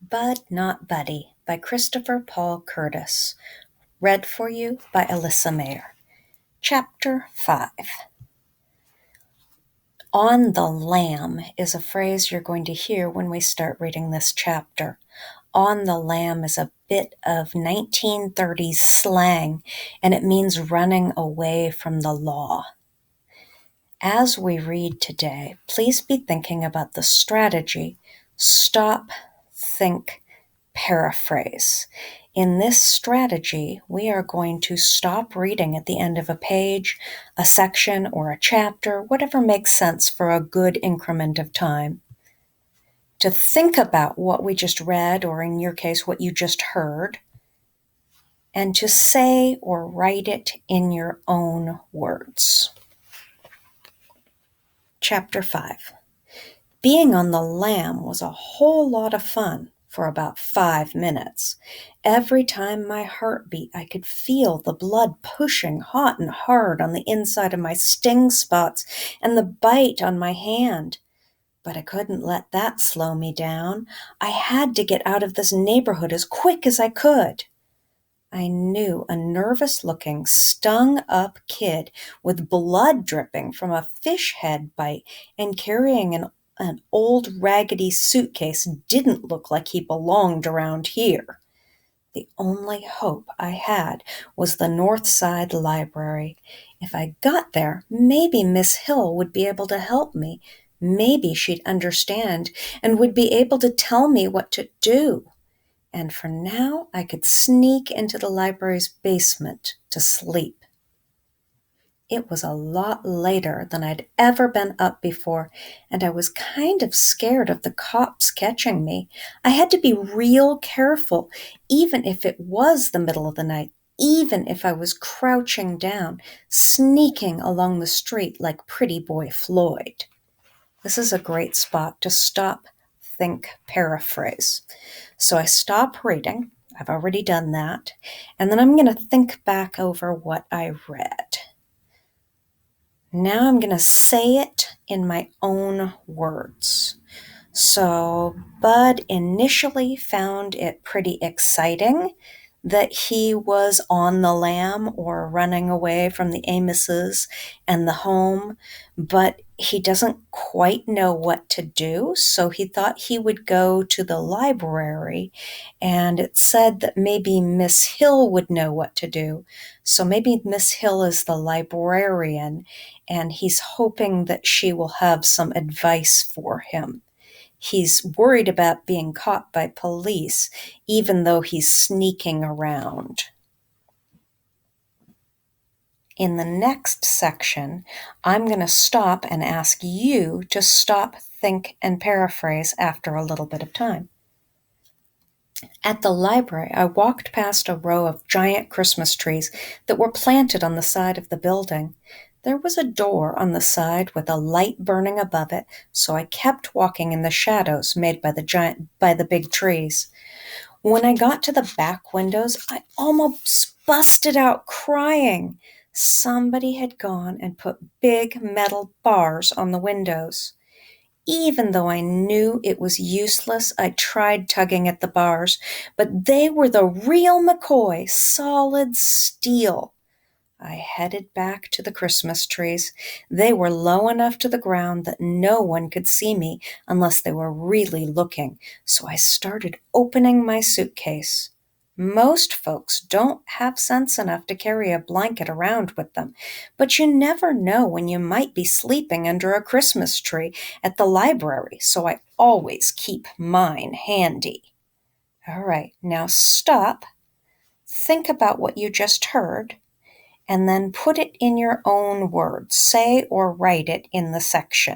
Bud Not Buddy by Christopher Paul Curtis. Read for you by Alyssa Mayer. Chapter 5. On the lam is a phrase you're going to hear when we start reading this chapter. On the lam is a bit of 1930s slang, and it means running away from the law. As we read today, please be thinking about the strategy stop, think, paraphrase. In this strategy, we are going to stop reading at the end of a page, a section, or a chapter, whatever makes sense for a good increment of time, to think about what we just read, or in your case, what you just heard, and to say or write it in your own words. Chapter 5. Being on the lam was a whole lot of fun for about 5 minutes. Every time my heart beat, I could feel the blood pushing hot and hard on the inside of my sting spots and the bite on my hand. But I couldn't let that slow me down. I had to get out of this neighborhood as quick as I could. I knew a nervous-looking, stung-up kid with blood dripping from a fish head bite and carrying an old raggedy suitcase didn't look like he belonged around here. The only hope I had was the North Side Library. If I got there, maybe Miss Hill would be able to help me. Maybe she'd understand and would be able to tell me what to do. And for now, I could sneak into the library's basement to sleep. It was a lot later than I'd ever been up before, and I was kind of scared of the cops catching me. I had to be real careful, even if it was the middle of the night, even if I was crouching down, sneaking along the street like Pretty Boy Floyd. This is a great spot to stop, think, paraphrase. So I stop reading. I've already done that. And then I'm going to think back over what I read. Now I'm going to say it in my own words. So Bud initially found it pretty exciting that he was on the lam or running away from the Amoses and the home, but he doesn't quite know what to do, so he thought he would go to the library, and it said that maybe Miss Hill would know what to do. So maybe Miss Hill is the librarian, and he's hoping that she will have some advice for him. He's worried about being caught by police, even though he's sneaking around. In the next section, I'm going to stop and ask you to stop, think, and paraphrase after a little bit of time. At the library, I walked past a row of giant Christmas trees that were planted on the side of the building. There was a door on the side with a light burning above it, so I kept walking in the shadows made by the big trees. When I got to the back windows, I almost busted out crying. Somebody had gone and put big metal bars on the windows. Even though I knew it was useless, I tried tugging at the bars, but they were the real McCoy, solid steel. I headed back to the Christmas trees. They were low enough to the ground that no one could see me unless they were really looking, so I started opening my suitcase. Most folks don't have sense enough to carry a blanket around with them, but you never know when you might be sleeping under a Christmas tree at the library, so I always keep mine handy. All right, now stop, think about what you just heard, and then put it in your own words. Say or write it in the section.